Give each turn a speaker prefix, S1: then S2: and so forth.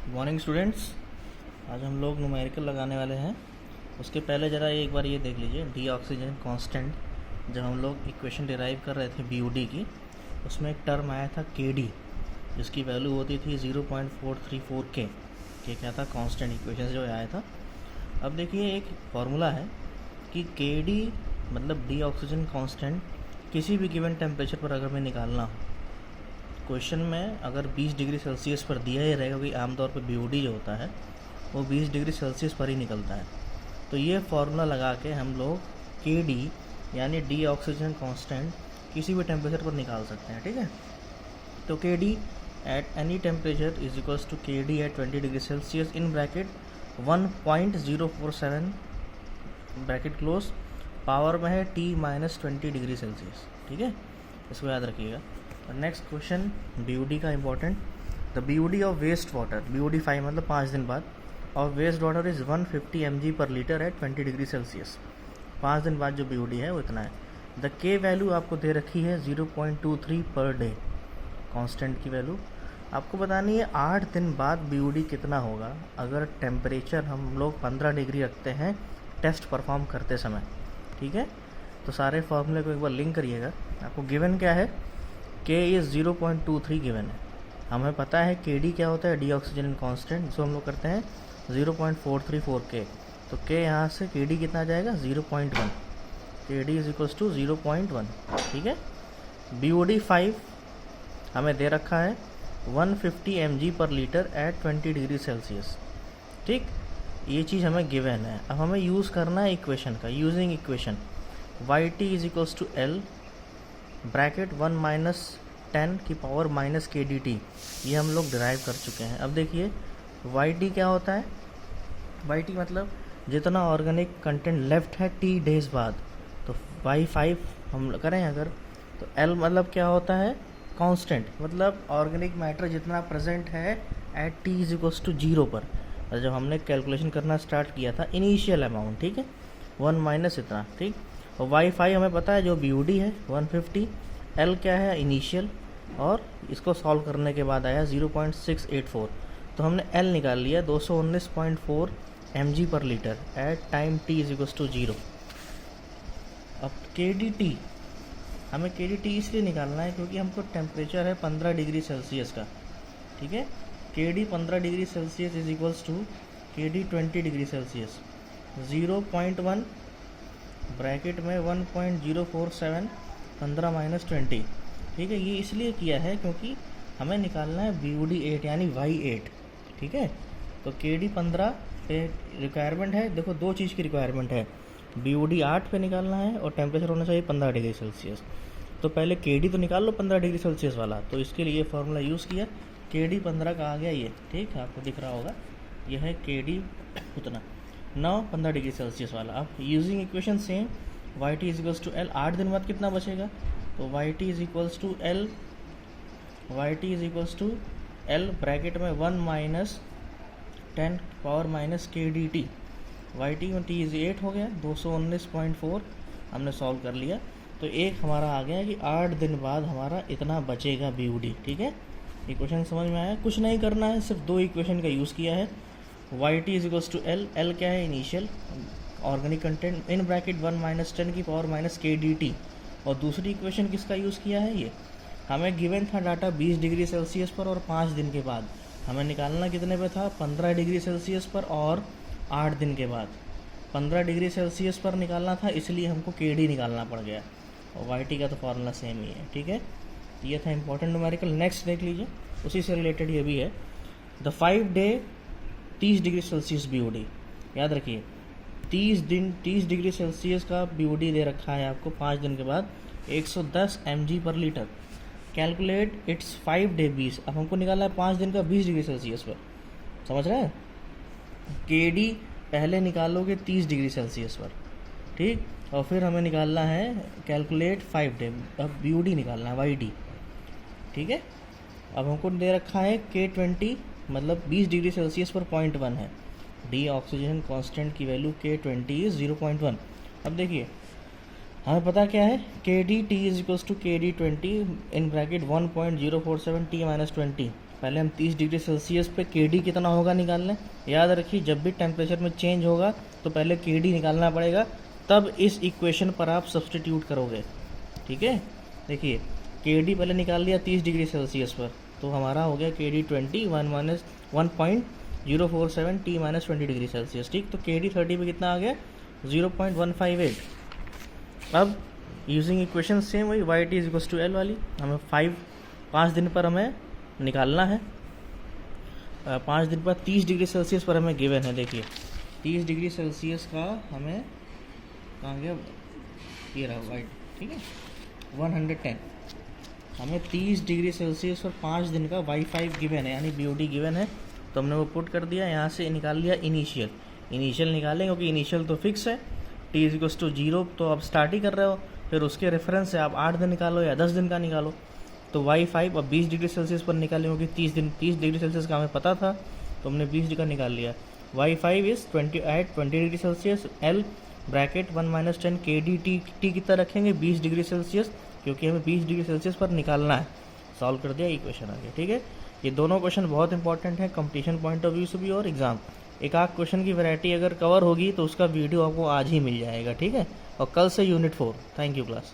S1: Good morning students. आज हम लोग न्यूमेरिकल लगाने वाले हैं। उसके पहले ज़रा एक बार ये देख लीजिए, डी ऑक्सीजन कांस्टेंट। जब हम लोग इक्वेशन डिराइव कर रहे थे बीओडी की, उसमें एक टर्म आया था केडी, जिसकी वैल्यू होती थी 0.434 के क्या था कांस्टेंट इक्वेशन से जो आया था। अब देखिए एक फार्मूला है कि केडी मतलब डी ऑक्सीजन कांस्टेंट किसी भी गिवन टेम्परेचर पर अगर मैं निकालना हो, क्वेश्चन में अगर 20 डिग्री सेल्सियस पर दिया ही रहेगा, क्योंकि आमतौर पर बीओडी जो होता है वो 20 डिग्री सेल्सियस पर ही निकलता है। तो ये फार्मूला लगा के हम लोग के डी यानी डी ऑक्सीजन कांस्टेंट किसी भी टेम्परेचर पर निकाल सकते हैं, ठीक है। तो K D at any temperature is equals to के D at 20 degree Celsius in bracket 1.047 bracket close, power में है T-20 डिग्री सेल्सियस, ठीक है, इसको याद रखिएगा। नेक्स्ट क्वेश्चन बीओडी का important. The BOD of waste water, BOD 5 मतलब 5 दिन बाद, of waste water is 150 mg पर लीटर एट 20 डिग्री सेल्सियस। 5 दिन बाद जो बीओडी है वो इतना है। द के वैल्यू आपको दे रखी है 0.23 पर डे, कांस्टेंट की वैल्यू आपको बतानी है। 8 दिन बाद बीओडी कितना होगा अगर टेम्परेचर हम लोग 15 डिग्री रखते हैं टेस्ट परफॉर्म करते समय, ठीक है। तो सारे फॉर्मूले को एक बार लिंक करिएगा। आपको गिवन क्या है, के इज़ 0.23 गिवन है। हमें पता है के डी क्या होता है, डी ऑक्सीजन कांस्टेंट, जिसको हम लोग करते हैं 0.434 के। तो के यहाँ से के डी कितना आ जाएगा 0.1, के डी इज इक्वल्स टू 0.1, ठीक है। बी ओ डी 5 हमें दे रखा है 150 mg पर लीटर एट 20 डिग्री सेल्सियस, ठीक। ये चीज़ हमें गिवन है। अब हमें यूज़ करना है इक्वेशन का, using equation y t is equals to L bracket 1 - 10 की power minus k D t, ये हम लोग डिराइव कर चुके हैं। अब देखिए वाई टी क्या होता है, वाई टी मतलब जितना ऑर्गेनिक कंटेंट लेफ्ट है टी डेज बाद। तो वाई 5 हम करें अगर, तो एल मतलब क्या होता है, कांस्टेंट, मतलब ऑर्गेनिक मैटर जितना प्रेजेंट है at t is equals to 0 पर। और जब हमने कैलकुलेशन करना स्टार्ट किया था इनिशियल अमाउंट, ठीक है, 1 माइनस इतना, ठीक। और वाई 5 हमें पता है जो बी ओ डी है 150, एल क्या है इनिशियल, और इसको सॉल्व करने के बाद आया 0.684। तो हमने एल निकाल लिया 219.4 mg पर litre at time t is equals to 0। अब के डी टी, हमें के डी टी इसलिए निकालना है क्योंकि हमको टेम्परेचर है 15 डिग्री सेल्सियस का, ठीक है। K D 15 degree Celsius is equals to के डी 20 डिग्री सेल्सियस, 0.1 ब्रैकेट में 1.047 15 - 20, ठीक है। ये इसलिए किया है क्योंकि हमें निकालना है बी ओ डी 8 यानी वाई 8, ठीक है। तो के डी 15 पे रिक्वायरमेंट है, देखो दो चीज़ की रिक्वायरमेंट है, बी ओ डी 8 पे निकालना है और टेम्परेचर होना चाहिए 15 डिग्री सेल्सियस। तो पहले के डी तो निकाल लो 15 डिग्री सेल्सियस वाला, तो इसके लिए फार्मूला यूज़ किया, के डी 15 का आ गया ये, ठीक, आपको दिख रहा होगा, यह है के डी उतना 15 डिग्री सेल्सियस वाला। अब using equation same, y t is equals to L, 8 दिन बाद कितना बचेगा, तो y t is equals to L, y t is equals to L bracket में 1 - 10 power minus k D t, y t में t is 8 हो गया, 219.4 हमने सॉल्व कर लिया। तो एक हमारा आ गया कि 8 दिन बाद हमारा इतना बचेगा बी ओ डी, ठीक है। इक्वेशन समझ में आया, कुछ नहीं करना है, सिर्फ दो इक्वेशन का यूज़ किया है। Y t is equals to L, L क्या है initial organic content, in bracket 1 - 10 की power minus k D t. और दूसरी इक्वेशन किसका यूज़ किया है, ये हमें गिवन था डाटा 20 डिग्री सेल्सियस पर और 5 दिन के बाद। हमें निकालना कितने पे था, 15 डिग्री सेल्सियस पर और 8 दिन के बाद। 15 डिग्री सेल्सियस पर निकालना था, इसलिए हमको के डी निकालना पड़ गया, और वाई टी का तो फार्मूला सेम ही है, ठीक है। ये था इंपॉर्टेंट न्यूमेरिकल। नेक्स्ट देख लीजिए, उसी से रिलेटेड ये भी है। The 5 day 30 degree Celsius B O D, याद रखिए 30 डिग्री सेल्सियस का बी ओ डी दे रखा है आपको 5 दिन के बाद 110 mg पर लीटर। कैलकुलेट इट्स 5 डे 20, अब हमको निकालना है 5 दिन का 20 डिग्री सेल्सियस पर, समझ रहे हैं। के डी पहले निकालोगे 30 डिग्री सेल्सियस पर, ठीक, और फिर हमें निकालना है कैलकुलेट 5 डे, अब बी ओ डी निकालना है वाई डी, ठीक है। अब हमको दे रखा है के 20 मतलब 20 डिग्री सेल्सियस पर 0.1 है, डी ऑक्सीजन कांस्टेंट की वैल्यू के 20 इज 0.1। अब देखिए हमें पता क्या है, k D t is equals to के डी 20 इन ब्रैकेट 1.047 T - 20, पहले हम 30 डिग्री सेल्सियस पे KD कितना होगा निकाल लें। याद रखिए जब भी टेम्परेचर में चेंज होगा तो पहले KD निकालना पड़ेगा, तब इस इक्वेशन पर आप सब्सटीट्यूट करोगे। ठीक है, देखिए KD पहले निकाल लिया 30 डिग्री सेल्सियस पर, तो हमारा हो गया KD 20 1-1.047 T - 20 डिग्री सेल्सियस। ठीक, तो KD 30 पे कितना आ गया 0.158। अब यूजिंग इक्वेशन सेम वही YT=L वाली, हमें 5 दिन पर हमें निकालना है। 5 दिन पर 30 डिग्री सेल्सियस पर हमें गिवन है। देखिए 30 डिग्री सेल्सियस का हमें कहाँ गया, ये रहा वाइट। ठीक है, 110 हमें 30 डिग्री सेल्सियस पर 5 दिन का Y5 गिवन है, यानी BOD गिवन है, तो हमने वो पुट कर दिया। यहाँ से निकाल लिया इनिशियल निकालें, क्योंकि इनिशियल तो फिक्स है T=0, तो आप स्टार्ट ही कर रहे हो, फिर उसके रेफरेंस से आप 8 दिन निकालो या 10 दिन का निकालो। तो Y5 अब 20 डिग्री सेल्सियस पर निकालें, क्योंकि 30 डिग्री सेल्सियस का हमें पता था, तो हमने 20 डिग्री का निकाल लिया। Y5 is 20 degree Celsius, L bracket 1 - 10 KD T कितना रखेंगे 20 डिग्री सेल्सियस, क्योंकि हमें 20 डिग्री सेल्सियस पर निकालना है। सॉल्व कर दिया, इक्वेशन आ गया। ठीक है, ये दोनों क्वेश्चन बहुत इंपॉर्टेंट है कंपटीशन पॉइंट ऑफ व्यू से भी और एग्जाम। एक आध क्वेश्चन की वैरायटी अगर कवर होगी तो उसका वीडियो आपको आज ही मिल जाएगा। ठीक है, और कल से यूनिट 4। Thank you class.